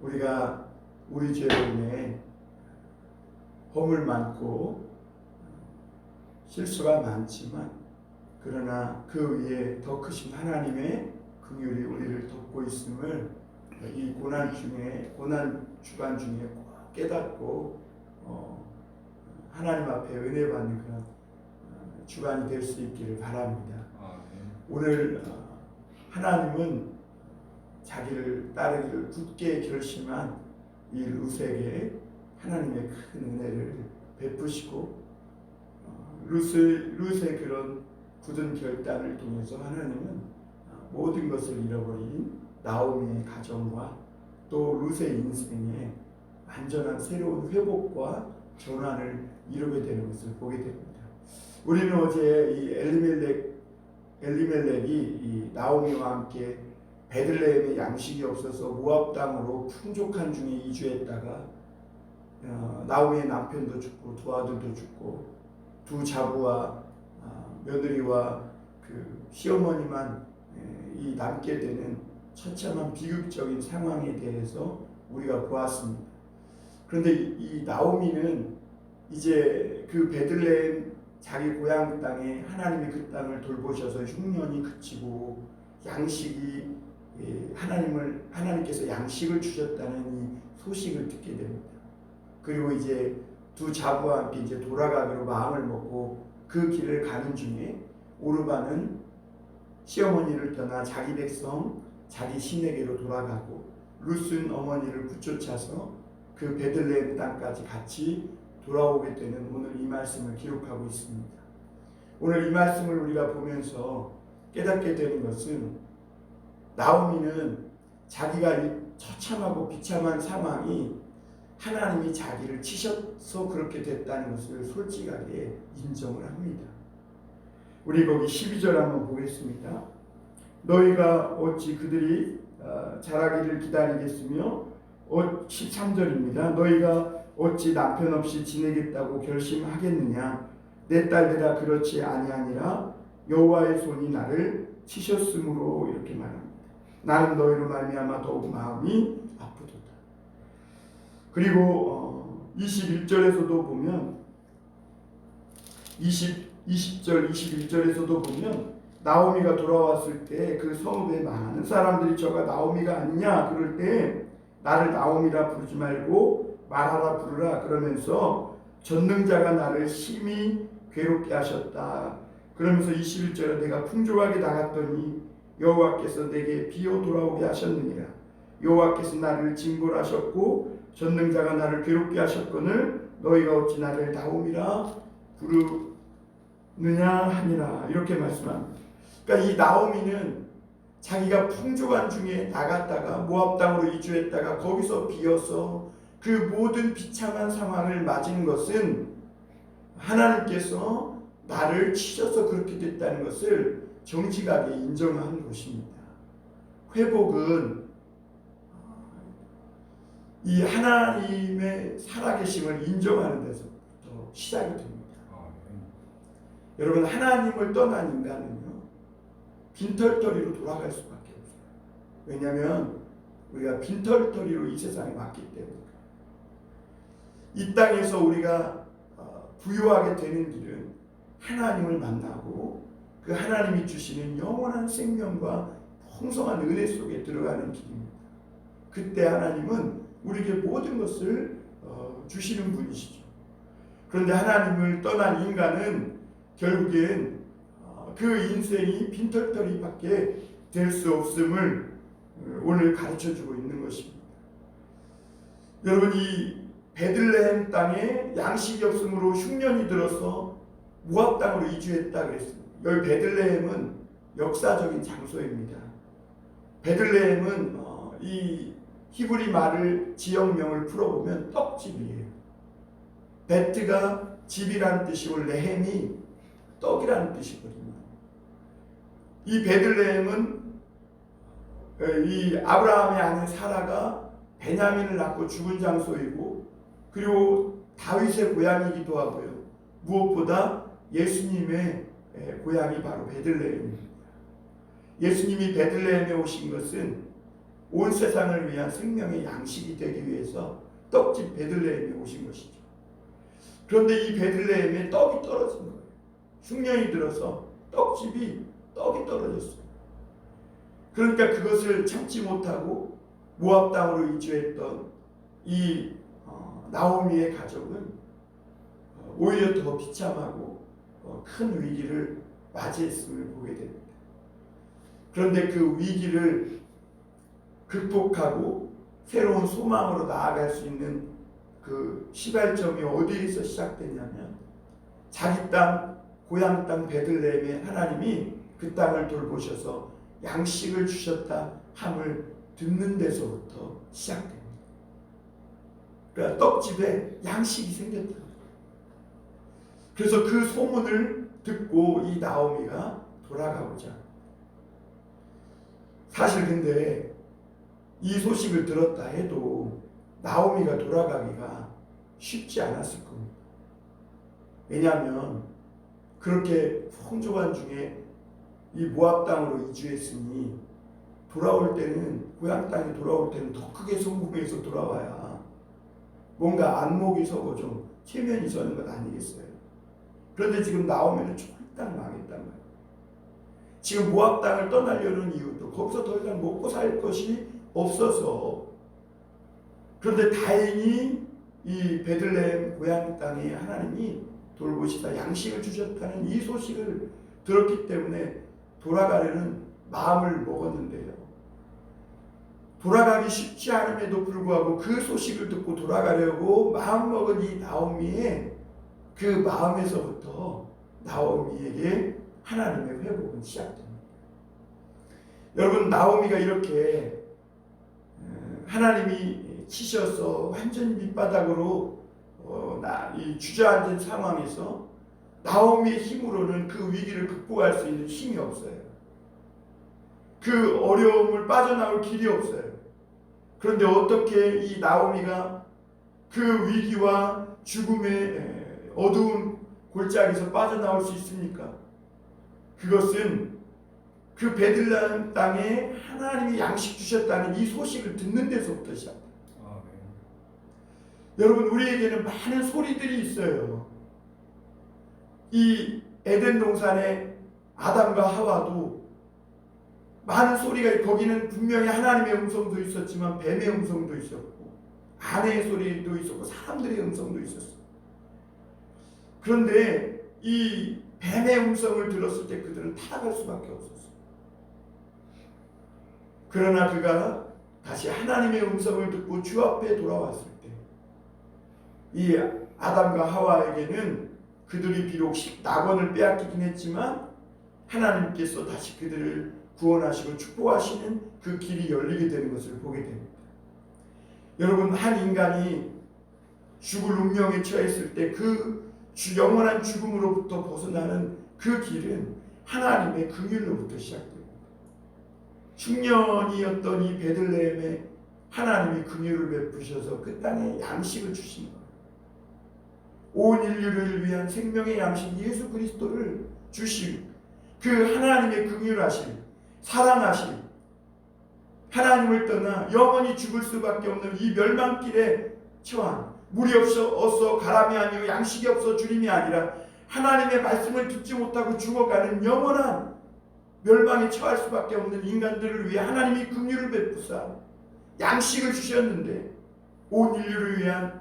우리가 우리 죄로 인해 허물 많고 실수가 많지만 그러나 그 위에 더 크신 하나님의 긍휼이 우리를 돕고 있음을 이 고난 주간 중에 꼭 깨닫고 하나님 앞에 은혜 받는 그런 주간이 될 수 있기를 바랍니다. 오늘 하나님은 자기를 따르기를 굳게 결심한 이 룻에게 하나님의 큰 은혜를 베푸시고 룻의 그런 굳은 결단을 통해서 하나님은 모든 것을 잃어버린 나오미의 가정과 또 룻의 인생에 완전한 새로운 회복과 전환을 이루게 되는 것을 보게 됩니다. 우리는 어제 이 엘리멜렉이 이 나오미와 함께 베들레헴에 양식이 없어서 모압 땅으로 풍족한 중에 이주했다가 나오미의 남편도 죽고 두 아들도 죽고 두 자부와 며느리와 그 시어머니만 이 남게 되는 처참한 비극적인 상황에 대해서 우리가 보았습니다. 그런데 이 나오미는 이제 그 베들레헴 자기 고향 땅에 하나님이 그 땅을 돌보셔서 흉년이 그치고 양식이 하나님께서 양식을 주셨다는 이 소식을 듣게 됩니다. 그리고 이제 두 자부와 함께 이제 돌아가기로 마음을 먹고 그 길을 가는 중에 오르바는 시어머니를 떠나 자기 백성 자기 시내게로 돌아가고 룻은 어머니를 붙여차서 그 베들레헴 땅까지 같이 돌아오게 되는 오늘 이 말씀을 기록하고 있습니다. 오늘 이 말씀을 우리가 보면서 깨닫게 되는 것은 나오미는 자기가 이 처참하고 비참한 상황이 하나님이 자기를 치셔서 그렇게 됐다는 것을 솔직하게 인정을 합니다. 우리 거기 12절 한번 보겠습니다. 너희가 어찌 그들이 자라기를 기다리겠으며 13절입니다. 너희가 어찌 남편 없이 지내겠다고 결심하겠느냐. 내 딸들아 그렇지 아니하니라. 여호와의 손이 나를 치셨으므로 이렇게 말합니다. 나는 너희로 말미암아 더욱 마음이 아프도다. 그리고 21절에서도 보면 20절 21절에서도 보면 나오미가 돌아왔을 때 그 성읍에 많은 사람들이 저가 나오미가 아니냐 그럴 때 나를 나오미라 부르지 말고 말하라 부르라 그러면서 전능자가 나를 심히 괴롭게 하셨다. 그러면서 21절에 내가 풍족하게 나갔더니 여호와께서 내게 비어 돌아오게 하셨느니라. 여호와께서 나를 징벌하셨고 전능자가 나를 괴롭게 하셨거늘 너희가 어찌 나를 나오미라 부르느냐 하니라. 이렇게 말씀합니다. 그러니까 이 나오미는 자기가 풍족한 중에 나갔다가 모압 땅으로 이주했다가 거기서 비어서 그 모든 비참한 상황을 맞은 것은 하나님께서 나를 치셔서 그렇게 됐다는 것을 정직하게 인정한 것입니다. 회복은 이 하나님의 살아계심을 인정하는 데서부터 시작이 됩니다. 여러분 하나님을 떠난 인간은요 빈털터리로 돌아갈 수밖에 없어요. 왜냐하면 우리가 빈털터리로 이 세상에 왔기 때문에 이 땅에서 우리가 부유하게 되는 길은 하나님을 만나고 그 하나님이 주시는 영원한 생명과 풍성한 은혜 속에 들어가는 길입니다. 그때 하나님은 우리에게 모든 것을 주시는 분이시죠. 그런데 하나님을 떠난 인간은 결국엔 그 인생이 빈털터리밖에 될 수 없음을 오늘 가르쳐주고 있는 것입니다. 여러분 이 베들레헴 땅에 양식이 없으므로 흉년이 들어서 모압 땅으로 이주했다 그랬습니다. 여기 베들레헴은 역사적인 장소입니다. 베들레헴은 이 히브리 말을 지역명을 풀어보면 떡집이에요. 베트가 집이라는 뜻이고 레헴이 떡이라는 뜻이거든요. 이 베들레헴은 이 아브라함의 아내 사라가 베냐민을 낳고 죽은 장소이고 그리고 다윗의 고향이기도 하고요. 무엇보다 예수님의 고향이 바로 베들레헴입니다. 예수님이 베들레헴에 오신 것은 온 세상을 위한 생명의 양식이 되기 위해서 떡집 베들레헴에 오신 것이죠. 그런데 이 베들레헴에 떡이 떨어진 거예요. 흉년이 들어서 떡이 떨어졌어요. 그러니까 그것을 참지 못하고 모압 땅으로 이주했던 이 나오미의 가족은 오히려 더 비참하고 큰 위기를 맞이했음을 보게 됩니다. 그런데 그 위기를 극복하고 새로운 소망으로 나아갈 수 있는 그 시발점이 어디에서 시작됐냐면 자기 땅, 고향 땅 베들레헴에 하나님이 그 땅을 돌보셔서 양식을 주셨다 함을 듣는 데서부터 시작됩니다. 그러니까 떡집에 양식이 생겼다. 그래서 그 소문을 듣고 이 나오미가 돌아가고자. 사실 근데 이 소식을 들었다 해도 나오미가 돌아가기가 쉽지 않았을 겁니다. 왜냐하면 그렇게 풍족한 중에 이 모압 땅으로 이주했으니 돌아올 때는 고향 땅에 돌아올 때는 더 크게 성공해서 돌아와야 뭔가 안목이 서고 좀 체면이 서는 것 아니겠어요? 그런데 지금 나오면은 쫄딱 망했단 말이에요. 지금 모압 땅을 떠나려는 이유도 거기서 더 이상 먹고 살 것이 없어서. 그런데 다행히 이 베들레헴 고향 땅에 하나님이 돌보시다 양식을 주셨다는 이 소식을 들었기 때문에 돌아가려는 마음을 먹었는데요. 돌아가기 쉽지 않음에도 불구하고 그 소식을 듣고 돌아가려고 마음먹은 이 나오미의 그 마음에서부터 나오미에게 하나님의 회복은 시작됩니다. 여러분, 나오미가 이렇게 하나님이 치셔서 완전히 밑바닥으로 이 주저앉은 상황에서 나오미의 힘으로는 그 위기를 극복할 수 있는 힘이 없어요. 그 어려움을 빠져나올 길이 없어요. 그런데 어떻게 이 나오미가 그 위기와 죽음의 어두운 골짜기에서 빠져나올 수 있습니까? 그것은 그 베들레헴 땅에 하나님이 양식 주셨다는 이 소식을 듣는 데서부터 시작합니다. 여러분, 우리에게는 많은 소리들이 있어요. 이 에덴 동산에 아담과 하와도 많은 소리가, 거기는 분명히 하나님의 음성도 있었지만 뱀의 음성도 있었고 아내의 소리도 있었고 사람들의 음성도 있었어요. 그런데 이 뱀의 음성을 들었을 때 그들은 타락할 수밖에 없었어요. 그러나 그가 다시 하나님의 음성을 듣고 주 앞에 돌아왔을 때 이 아담과 하와에게는 그들이 비록 낙원을 빼앗기긴 했지만 하나님께서 다시 그들을 구원하시고 축복하시는 그 길이 열리게 되는 것을 보게 됩니다. 여러분, 한 인간이 죽을 운명에 처했을 때 그 영원한 죽음으로부터 벗어나는 그 길은 하나님의 긍휼로부터 시작됩니다. 흉년이었던 이 베들레헴에 하나님이 긍휼을 베푸셔서 그 땅에 양식을 주신 거예요. 온 인류를 위한 생명의 양식 예수 그리스도를 주신 그 하나님의 긍휼하심, 사랑하심, 하나님을 떠나 영원히 죽을 수밖에 없는 이 멸망길에 처한, 물이 없어 가람이 아니요 양식이 없어 주님이 아니라 하나님의 말씀을 듣지 못하고 죽어가는 영원한 멸망에 처할 수밖에 없는 인간들을 위해 하나님이 긍휼을 베푸사 양식을 주셨는데, 온 인류를 위한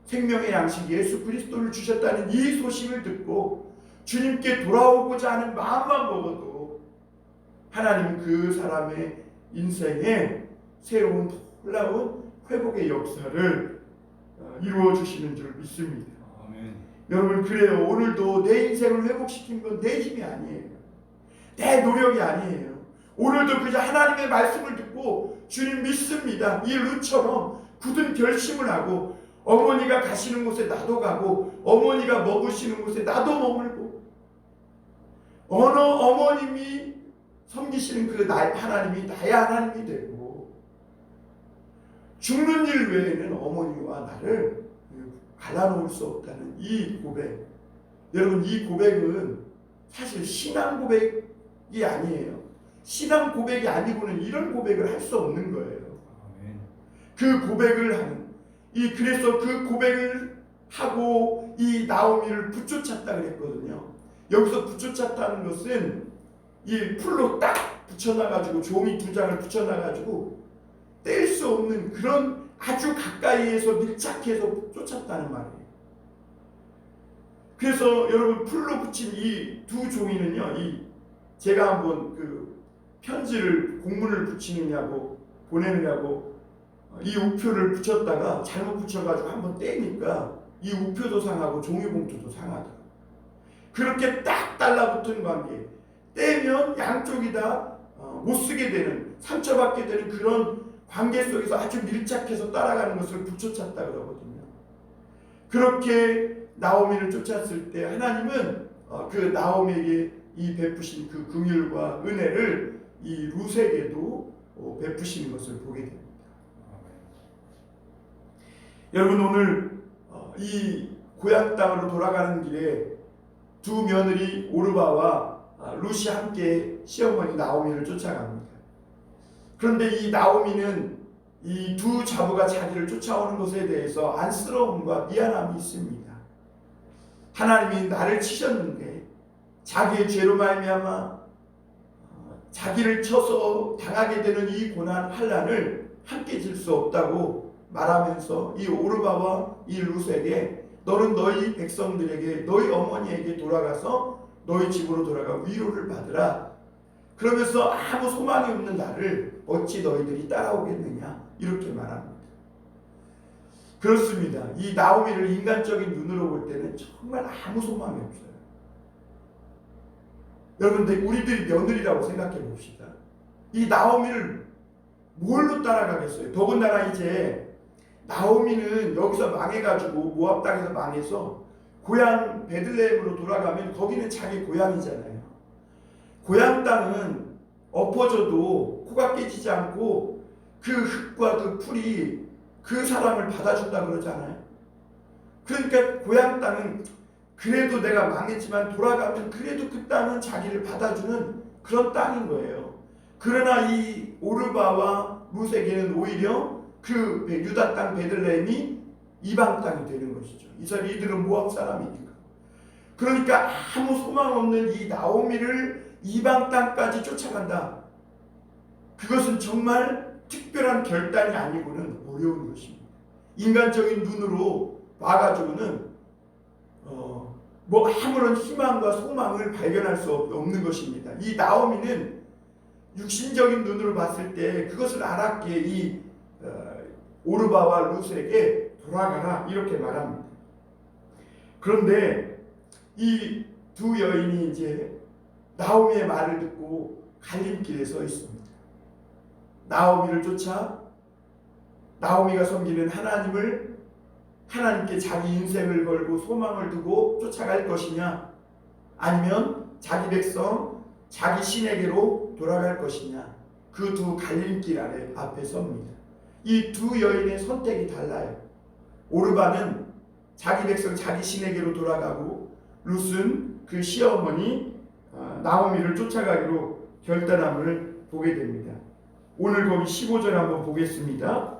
생명의 양식 예수 그리스도를 주셨다는 이 소식을 듣고 주님께 돌아오고자 하는 마음만 먹어도 하나님은 그 사람의 인생에 새로운 놀라운 회복의 역사를 이루어 주시는 줄 믿습니다. 아멘. 여러분, 그래요. 오늘도 내 인생을 회복시킨 건 내 힘이 아니에요. 내 노력이 아니에요. 오늘도 그저 하나님의 말씀을 듣고 주님 믿습니다, 이 룻처럼 굳은 결심을 하고 어머니가 가시는 곳에 나도 가고 어머니가 먹으시는 곳에 나도 머물고 어느 어머님이 섬기시는 그 하나님이 나의 하나님이 되고 죽는 일 외에는 어머니와 나를 갈라놓을 수 없다는 이 고백. 여러분, 이 고백은 사실 신앙 고백이 아니에요. 신앙 고백이 아니고는 이런 고백을 할 수 없는 거예요. 아멘. 그 고백을 하는 그래서 그 고백을 하고 이 나오미를 붙여찼다 그랬거든요. 여기서 붙여찼다는 것은 이 풀로 딱 붙여놔가지고 종이 2장을 붙여놔가지고 뗄 수 없는 그런 아주 가까이에서 밀착해서 쫓았다는 말이에요. 그래서 여러분 풀로 붙인 이 2 종이는요, 제가 한번 그 편지를 공문을 붙이느냐고 보내느냐고 이 우표를 붙였다가 잘못 붙여가지고 한번 떼니까 이 우표도 상하고 종이봉투도 상하더라고요. 그렇게 딱 달라붙은 관계, 떼면 양쪽이 다 못 쓰게 되는, 상처받게 되는 그런 관계 속에서 아주 밀착해서 따라가는 것을 붙여찼다 그러거든요. 그렇게 나오미를 쫓았을 때 하나님은 그 나오미에게 이 베푸신 그 긍휼과 은혜를 이 룻에게도 베푸시는 것을 보게 됩니다. 여러분, 오늘 이 고향 땅으로 돌아가는 길에 2 며느리 오르바와 룻이 함께 시어머니 나오미를 쫓아갑니다. 그런데 이 나오미는 이 2 자부가 자기를 쫓아오는 것에 대해서 안쓰러움과 미안함이 있습니다. 하나님이 나를 치셨는데 자기의 죄로 말미암아 자기를 쳐서 당하게 되는 이 고난 환난을 함께 질 수 없다고 말하면서 이 오르바와 이 룻에게 너는 너희 백성들에게 너희 어머니에게 돌아가서 너희 집으로 돌아가 위로를 받으라. 그러면서 아무 소망이 없는 나를 어찌 너희들이 따라오겠느냐 이렇게 말합니다. 그렇습니다. 이 나오미를 인간적인 눈으로 볼 때는 정말 아무 소망이 없어요. 여러분들, 우리들이 며느리라고 생각해 봅시다. 이 나오미를 뭘로 따라가겠어요? 더군다나 이제 나오미는 여기서 망해가지고 모압 땅에서 망해서 고향 베들레헴으로 돌아가면 거기는 자기 고향이잖아요. 고향 땅은 엎어져도 코가 깨지지 않고 그 흙과 그 풀이 그 사람을 받아준다 그러잖아요. 그러니까 고향 땅은 그래도 내가 망했지만 돌아가면 그래도 그 땅은 자기를 받아주는 그런 땅인 거예요. 그러나 이 오르바와 룻에게는 오히려 그 유다 땅 베들레헴이 이방 땅이 되는 것이죠. 이들은 모압 사람이니까. 그러니까 아무 소망 없는 이 나오미를 이방 땅까지 쫓아간다. 그것은 정말 특별한 결단이 아니고는 어려운 것입니다. 인간적인 눈으로 봐가지고는 뭐 아무런 희망과 소망을 발견할 수 없는 것입니다. 이 나오미는 육신적인 눈으로 봤을 때 그것을 알았기에 이 오르바와 룻에게 돌아가라 이렇게 말합니다. 그런데 이 2 여인이 이제 나오미의 말을 듣고 갈림길에 서 있습니다. 나오미를 쫓아 나오미가 섬기는 하나님께 자기 인생을 걸고 소망을 두고 쫓아갈 것이냐, 아니면 자기 백성 자기 신에게로 돌아갈 것이냐, 그 2 갈림길 앞에 섭니다. 이 2 여인의 선택이 달라요. 오르바는 자기 백성 자기 신에게로 돌아가고 룻은 그 시어머니 나오미를 쫓아가기로 결단함을 보게 됩니다. 오늘 거기 15절 한번 보겠습니다.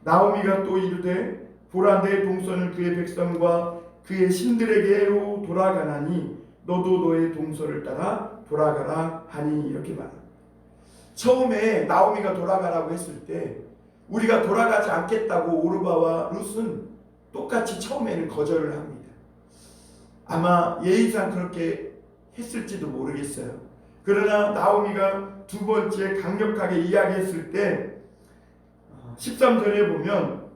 나오미가 또 이르되 보라, 내 동서는 그의 백성과 그의 신들에게로 돌아가나니 너도 너의 동서를 따라 돌아가라 하니 이렇게 말합니다. 처음에 나오미가 돌아가라고 했을 때 우리가 돌아가지 않겠다고 오르바와 룻은 똑같이 처음에는 거절을 합니다. 아마 예의상 그렇게 했을지도 모르겠어요. 그러나 나오미가 2번째 강력하게 이야기했을 때 14절에 보면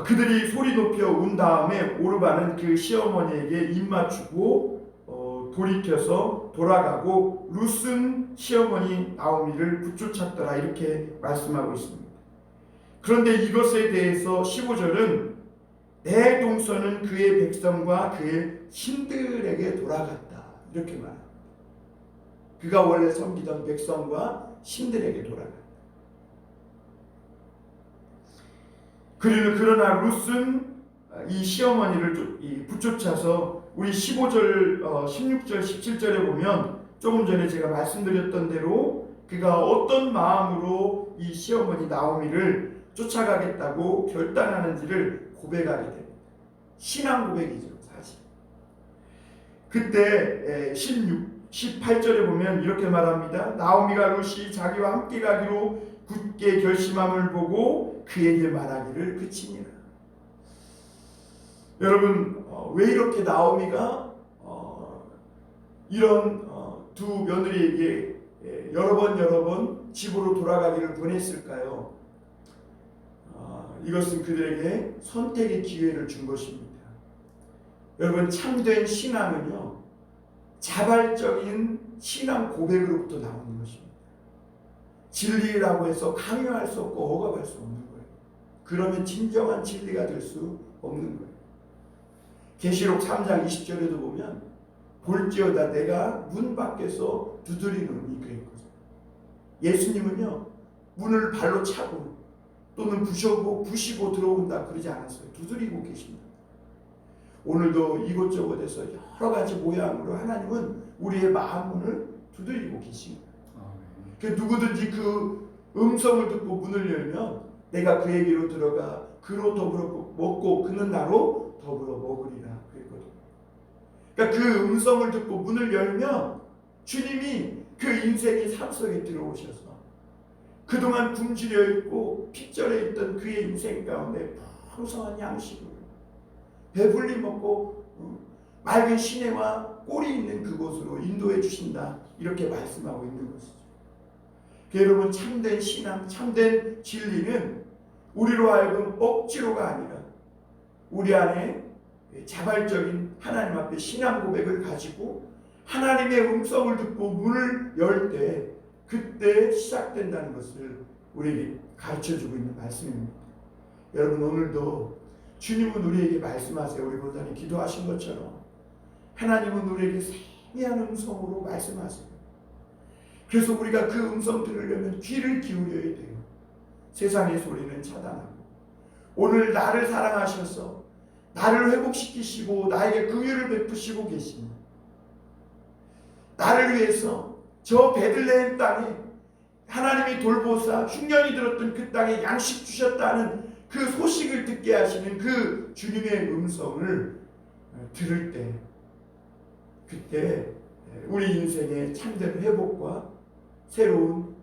그들이 소리 높여 운 다음에 오르바는 그 시어머니에게 입 맞추고 돌이켜서 돌아가고 룻은 시어머니 나오미를 붙쫓았더라 이렇게 말씀하고 있습니다. 그런데 이것에 대해서 15절은 내 동서는 그의 백성과 그의 신들에게 돌아갔다 이렇게 말합니다. 그가 원래 섬기던 백성과 신들에게 돌아갔다. 그러나 룻은 이 시어머니를 붙쫓아서 우리 15절, 16절, 17절에 보면 조금 전에 제가 말씀드렸던 대로 그가 어떤 마음으로 이 시어머니 나오미를 쫓아가겠다고 결단하는지를 고백하게 됩니다. 신앙 고백이죠, 사실. 그때 18절에 보면 이렇게 말합니다. 나오미가 룻이 자기와 함께 가기로 굳게 결심함을 보고 그에게 말하기를 그치니라. 여러분, 왜 이렇게 나오미가 이런 두 며느리에게 여러 번 집으로 돌아가기를 권했을까요? 이것은 그들에게 선택의 기회를 준 것입니다. 여러분, 참된 신앙은요, 자발적인 신앙 고백으로부터 나오는 것입니다. 진리라고 해서 강요할 수 없고 억압할 수 없는 거예요. 그러면 진정한 진리가 될 수 없는 거예요. 계시록 3장 20절에도 보면 볼지어다 내가 문 밖에서 두드리노니 그랬거든요. 예수님은요, 문을 발로 차고 또는 부시고 들어온다 그러지 않았어요. 두드리고 계십니다. 오늘도 이곳저곳에서 여러 가지 모양으로 하나님은 우리의 마음 문을 두드리고 계십니다. 누구든지 그 음성을 듣고 문을 열면 내가 그에게로 들어가 그로 더불어 먹고 그는 나로 더불어 먹으리라 그랬거든요. 그러니까 그 음성을 듣고 문을 열면 주님이 그 인생의 삶 속에 들어오셔서 그동안 굶주려 있고 핏절해 있던 그의 인생 가운데 풍성한 양식을 배불리 먹고 맑은 시내와 꼴이 있는 그곳으로 인도해 주신다, 이렇게 말씀하고 있는 것이죠. 여러분, 참된 신앙, 참된 진리는 우리로 하여금 억지로가 아니라 우리 안에 자발적인 하나님 앞에 신앙 고백을 가지고 하나님의 음성을 듣고 문을 열 때 그때 시작된다는 것을 우리에게 가르쳐주고 있는 말씀입니다. 여러분, 오늘도 주님은 우리에게 말씀하세요. 우리 본사님 기도하신 것처럼 하나님은 우리에게 세미한 음성으로 말씀하세요. 그래서 우리가 그 음성 들으려면 귀를 기울여야 돼요. 세상의 소리는 차단하고 오늘 나를 사랑하셔서 나를 회복시키시고 나에게 긍휼을 베푸시고 계십니다. 나를 위해서 저 베들레헴 땅에 하나님이 돌보사 흉년이 들었던 그 땅에 양식 주셨다는 그 소식을 듣게 하시는 그 주님의 음성을 들을 때, 그때 우리 인생의 참된 회복과 새로운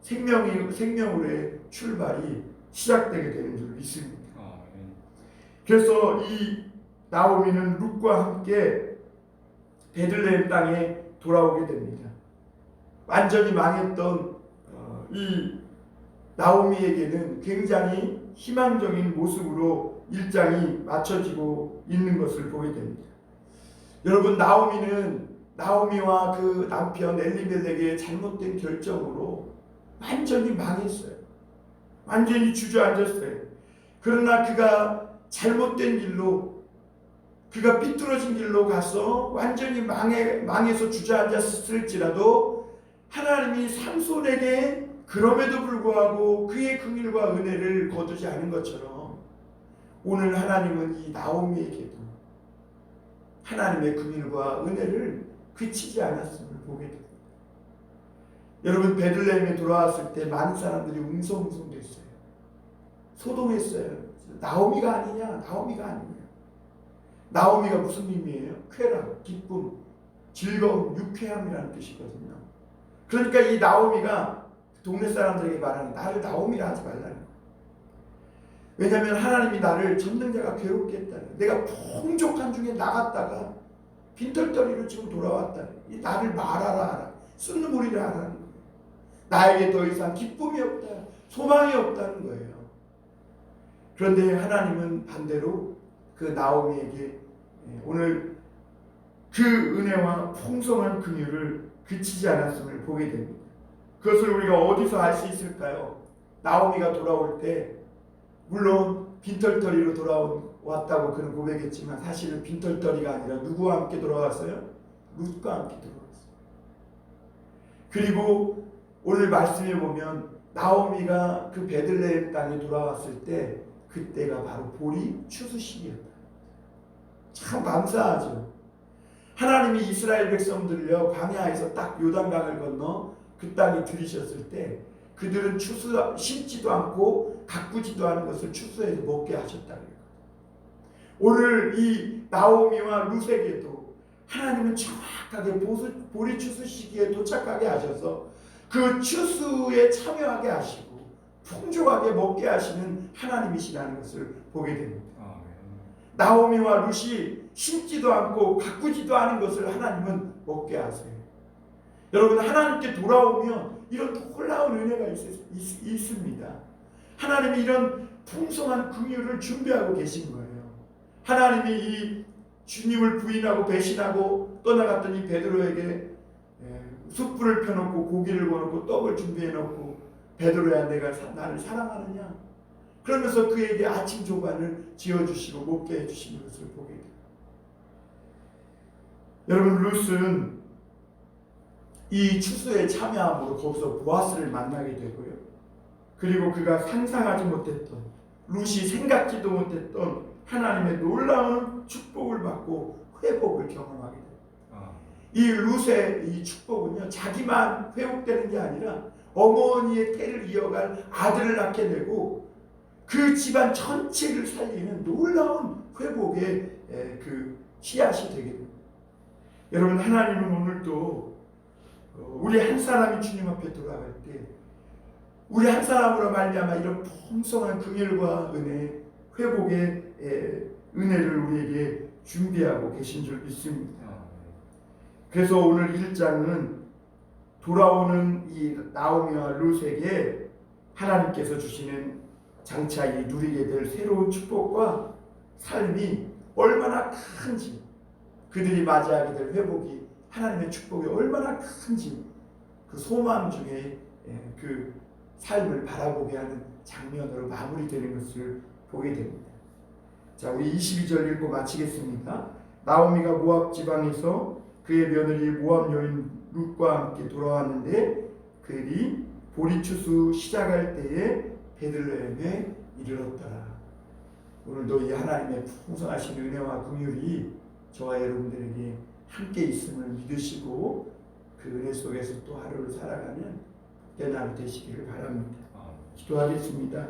생명으로의 출발이 시작되게 되는 줄 믿습니다. 그래서 이 나오미는 룻과 함께 베들레헴 땅에 돌아오게 됩니다. 완전히 망했던 이 나오미에게는 굉장히 희망적인 모습으로 일장이 맞춰지고 있는 것을 보게 됩니다. 여러분, 나오미와 그 남편 엘리멜렉의 잘못된 결정으로 완전히 망했어요. 완전히 주저앉았어요. 그러나 그가 잘못된 길로, 그가 삐뚤어진 길로 가서 완전히 망해서 주저앉았을지라도 하나님이 삼손에게 그럼에도 불구하고 그의 긍휼과 은혜를 거두지 않은 것처럼 오늘 하나님은 이 나오미에게도 하나님의 긍휼과 은혜를 그치지 않았음을 보게 됩니다. 여러분, 베들레헴에 돌아왔을 때 많은 사람들이 웅성웅성됐어요. 소동했어요. 나오미가 아니냐, 나오미가 아니냐. 나오미가 무슨 의미예요? 쾌락, 기쁨, 즐거움, 유쾌함이라는 뜻이거든요. 그러니까 이 나오미가 동네 사람들에게 말하는, 나를 나오미라 하지 말라는 거예요. 왜냐하면 하나님이 나를 전능자가 괴롭게 했다는, 내가 풍족한 중에 나갔다가 빈털터리로 지금 돌아왔다는, 나를 말하라, 쓴물이라 하라는 거예요. 나에게 더 이상 기쁨이 없다, 소망이 없다는 거예요. 그런데 하나님은 반대로 그 나오미에게 오늘 그 은혜와 풍성한 긍휼을 그치지 않았음을 보게 됩니다. 그것을 우리가 어디서 알 수 있을까요? 나오미가 돌아올 때 물론 빈털터리로 돌아왔다고 그는 고백했지만 사실은 빈털터리가 아니라 누구와 함께 돌아왔어요? 룻과 함께 돌아왔어요. 그리고 오늘 말씀에 보면 나오미가 그 베들레헴 땅에 돌아왔을 때 그때가 바로 보리 추수시기였다. 참 감사하죠. 하나님이 이스라엘 백성들을요 광야에서 딱 요단강을 건너 그 땅에 들이셨을 때 그들은 심지도 않고 가꾸지도 않은 것을 추수해서 먹게 하셨다는 거예요. 오늘 이 나오미와 룻에게도 하나님은 정확하게 보리 추수 시기에 도착하게 하셔서 그 추수에 참여하게 하시고 풍족하게 먹게 하시는 하나님이시라는 것을 보게 됩니다. 나오미와 룻이 심지도 않고 가꾸지도 않은 것을 하나님은 먹게 하세요. 여러분, 하나님께 돌아오면 이런 놀라운 은혜가 있습니다. 하나님이 이런 풍성한 긍휼을 준비하고 계신 거예요. 하나님이 이 주님을 부인하고 배신하고 떠나갔던 이 베드로에게 숯불을 펴놓고 고기를 구워놓고 떡을 준비해놓고 베드로야 내가 나를 사랑하느냐 그러면서 그에게 아침 조반을 지어주시고 먹게 해주시는 것을 보게 돼요. 여러분, 룻은 이 추수에 참여함으로 거기서 보아스를 만나게 되고요. 그리고 그가 상상하지 못했던, 룻이 생각지도 못했던 하나님의 놀라운 축복을 받고 회복을 경험하게 돼요. 이 룻의 이 축복은요, 자기만 회복되는 게 아니라 어머니의 태를 이어갈 아들을 낳게 되고 그 집안 전체를 살리는 놀라운 회복의 그 씨앗이 되게 됩니다. 여러분, 하나님은 오늘도 우리 한 사람이 주님 앞에 돌아갈 때 우리 한 사람으로 말미암아 이런 풍성한 긍휼과 은혜, 회복의 은혜를 우리에게 준비하고 계신 줄 믿습니다. 그래서 오늘 1장은 돌아오는 이 나오미와 룻에게 하나님께서 주시는 장차 이 누리게 될 새로운 축복과 삶이 얼마나 큰지, 그들이 맞이하게 될 회복이 하나님의 축복이 얼마나 큰지 그 소망 중에 그 삶을 바라보게 하는 장면으로 마무리되는 것을 보게 됩니다. 자, 우리 22절 읽고 마치겠습니다. 나오미가 모압 지방에서 그의 며느리 모압 여인 룻과 함께 돌아왔는데 그들이 보리 추수 시작할 때에 베들레헴에 이르렀더라. 오늘도 이 하나님의 풍성하신 은혜와 긍휼이 저와 여러분들에게 함께 있음을 믿으시고 그 은혜 속에서 또 하루를 살아가는 복된 하루 되시기를 바랍니다. 기도하겠습니다.